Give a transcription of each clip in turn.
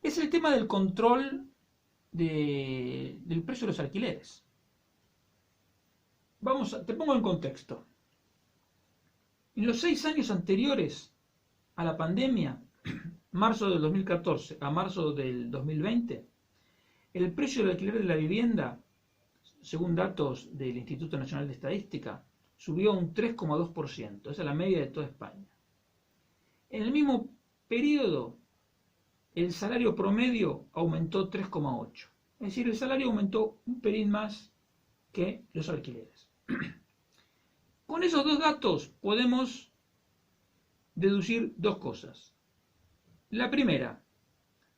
es el tema del control del precio de los alquileres. Te pongo en contexto. En los 6 años anteriores a la pandemia, marzo del 2014 a marzo del 2020, el precio del alquiler de la vivienda, según datos del Instituto Nacional de Estadística, subió un 3,2%. Esa es la media de toda España. En el mismo periodo, el salario promedio aumentó 3,8%. Es decir, el salario aumentó un pelín más que los alquileres. Con esos dos datos podemos deducir dos cosas. La primera,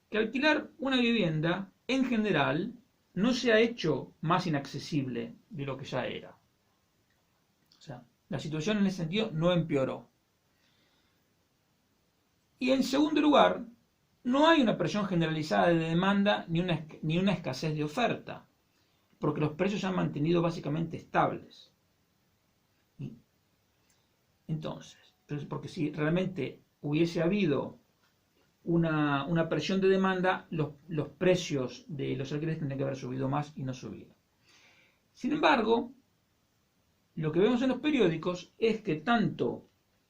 que alquilar una vivienda en general no se ha hecho más inaccesible de lo que ya era. O sea, la situación en ese sentido no empeoró. Y en segundo lugar, no hay una presión generalizada de demanda ni una escasez de oferta, porque los precios se han mantenido básicamente estables. Entonces, porque si realmente hubiese habido una presión de demanda, los precios de los alquileres tendrían que haber subido más y no subido. Sin embargo, lo que vemos en los periódicos es que tanto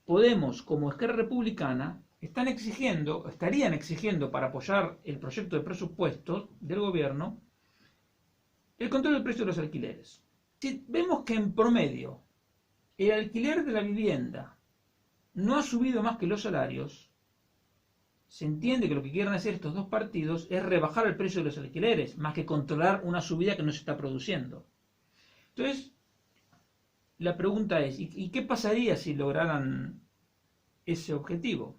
Podemos como Esquerra Republicana estarían exigiendo para apoyar el proyecto de presupuestos del gobierno el control del precio de los alquileres. Si vemos que en promedio el alquiler de la vivienda no ha subido más que los salarios, se entiende que lo que quieren hacer estos dos partidos es rebajar el precio de los alquileres, más que controlar una subida que no se está produciendo. Entonces, la pregunta es, ¿y qué pasaría si lograran ese objetivo?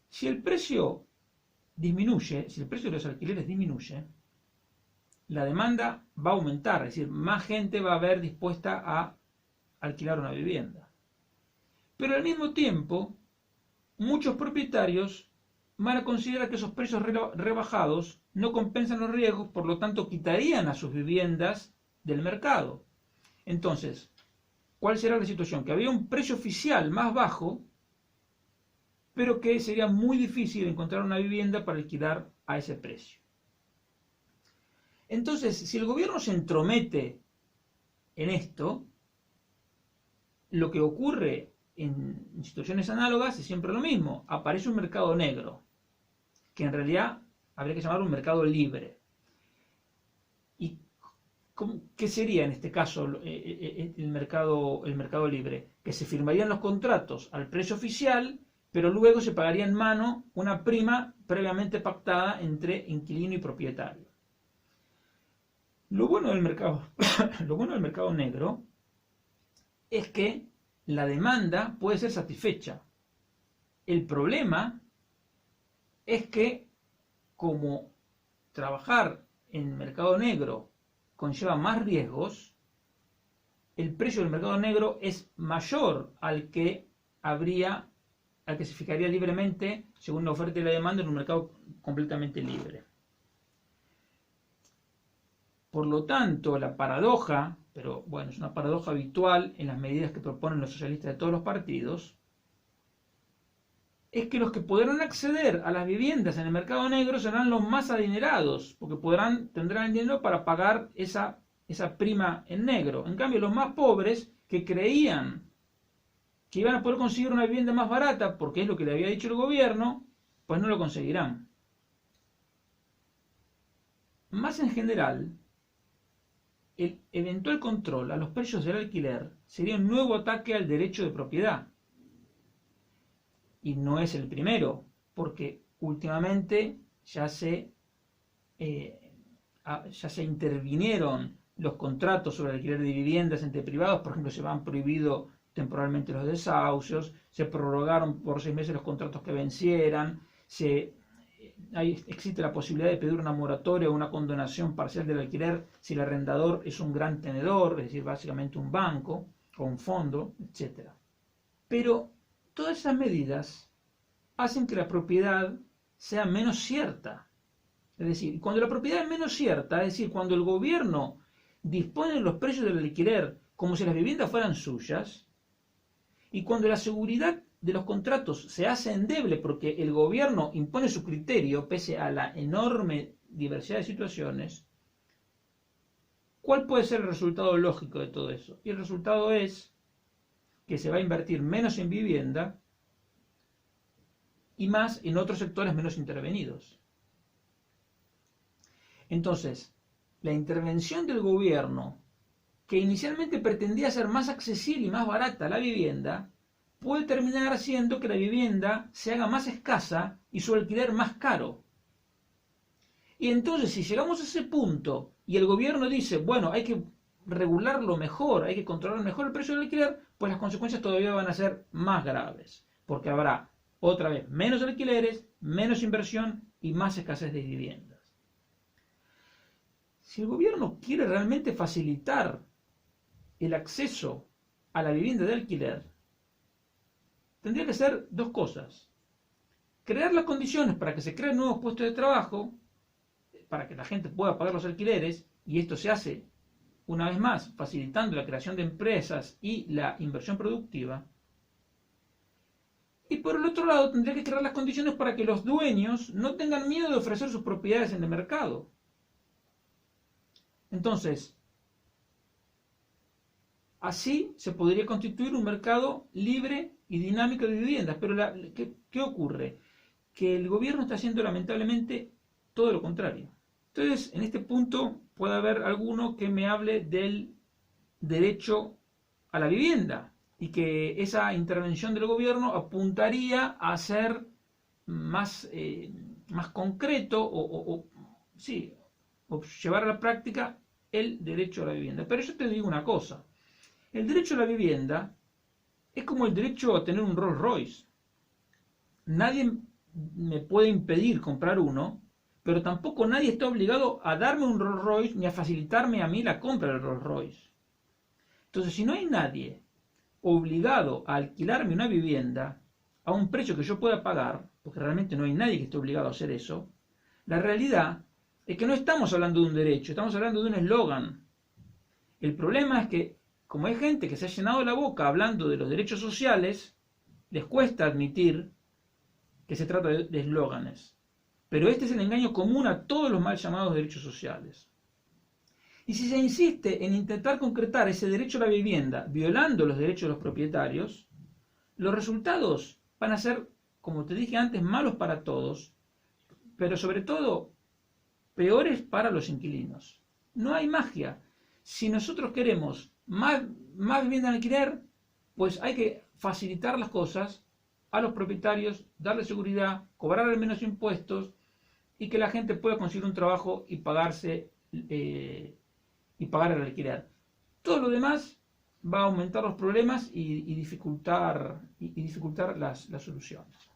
Si el precio disminuye, si el precio de los alquileres disminuye, la demanda va a aumentar, es decir, más gente va a haber dispuesta a alquilar una vivienda. Pero al mismo tiempo, muchos propietarios van a considerar que esos precios rebajados no compensan los riesgos, por lo tanto quitarían a sus viviendas del mercado. Entonces, ¿cuál será la situación? Que había un precio oficial más bajo, pero que sería muy difícil encontrar una vivienda para alquilar a ese precio. Entonces, si el gobierno se entromete en esto, lo que ocurre en situaciones análogas es siempre lo mismo. Aparece un mercado negro, que en realidad habría que llamar un mercado libre. ¿Y qué sería en este caso el mercado libre? Que se firmarían los contratos al precio oficial, pero luego se pagaría en mano una prima previamente pactada entre inquilino y propietario. Lo bueno del mercado negro es que la demanda puede ser satisfecha. El problema es que, como trabajar en mercado negro conlleva más riesgos, el precio del mercado negro es mayor al que se fijaría libremente según la oferta y la demanda en un mercado completamente libre. Por lo tanto, la paradoja, pero bueno, es una paradoja habitual en las medidas que proponen los socialistas de todos los partidos, es que los que podrán acceder a las viviendas en el mercado negro serán los más adinerados, porque tendrán dinero para pagar esa prima en negro. En cambio, los más pobres, que creían que iban a poder conseguir una vivienda más barata, porque es lo que le había dicho el gobierno, pues no lo conseguirán. Más en general, el eventual control a los precios del alquiler sería un nuevo ataque al derecho de propiedad. Y no es el primero, porque últimamente ya se intervinieron los contratos sobre el alquiler de viviendas entre privados. Por ejemplo, se han prohibido temporalmente los desahucios, se prorrogaron por 6 meses los contratos que vencieran, existe la posibilidad de pedir una moratoria o una condonación parcial del alquiler si el arrendador es un gran tenedor, es decir, básicamente un banco o un fondo, etc. Pero todas esas medidas hacen que la propiedad sea menos cierta. Es decir, cuando la propiedad es menos cierta, es decir, cuando el gobierno dispone de los precios del alquiler como si las viviendas fueran suyas, y cuando la seguridad de los contratos se hace endeble porque el gobierno impone su criterio pese a la enorme diversidad de situaciones, ¿cuál puede ser el resultado lógico de todo eso? Y el resultado es que se va a invertir menos en vivienda y más en otros sectores menos intervenidos. Entonces, la intervención del gobierno, que inicialmente pretendía ser más accesible y más barata la vivienda, puede terminar haciendo que la vivienda se haga más escasa y su alquiler más caro. Y entonces, si llegamos a ese punto y el gobierno dice, bueno, hay que regularlo mejor, hay que controlar mejor el precio del alquiler, pues las consecuencias todavía van a ser más graves, porque habrá otra vez menos alquileres, menos inversión y más escasez de viviendas. Si el gobierno quiere realmente facilitar el acceso a la vivienda de alquiler, tendría que hacer dos cosas. Crear las condiciones para que se creen nuevos puestos de trabajo, para que la gente pueda pagar los alquileres, y esto se hace, una vez más, facilitando la creación de empresas y la inversión productiva. Y por el otro lado, tendría que crear las condiciones para que los dueños no tengan miedo de ofrecer sus propiedades en el mercado. Entonces, así se podría constituir un mercado libre y dinámico de viviendas. Pero ¿qué ocurre? Que el gobierno está haciendo lamentablemente todo lo contrario. Entonces, en este punto puede haber alguno que me hable del derecho a la vivienda y que esa intervención del gobierno apuntaría a ser más concreto o llevar a la práctica el derecho a la vivienda. Pero yo te digo una cosa, el derecho a la vivienda es como el derecho a tener un Rolls Royce. Nadie me puede impedir comprar uno, pero tampoco nadie está obligado a darme un Rolls Royce ni a facilitarme a mí la compra del Rolls Royce. Entonces, si no hay nadie obligado a alquilarme una vivienda a un precio que yo pueda pagar, porque realmente no hay nadie que esté obligado a hacer eso, la realidad es que no estamos hablando de un derecho, estamos hablando de un eslogan. El problema es que, como hay gente que se ha llenado la boca hablando de los derechos sociales, les cuesta admitir que se trata de eslóganes. Pero este es el engaño común a todos los mal llamados derechos sociales. Y si se insiste en intentar concretar ese derecho a la vivienda violando los derechos de los propietarios, los resultados van a ser, como te dije antes, malos para todos, pero sobre todo peores para los inquilinos. No hay magia. Si nosotros queremos más vivienda en alquiler, pues hay que facilitar las cosas a los propietarios, darle seguridad, cobrarle menos impuestos y que la gente pueda conseguir un trabajo y pagar el alquiler. Todo lo demás va a aumentar los problemas y dificultar las soluciones.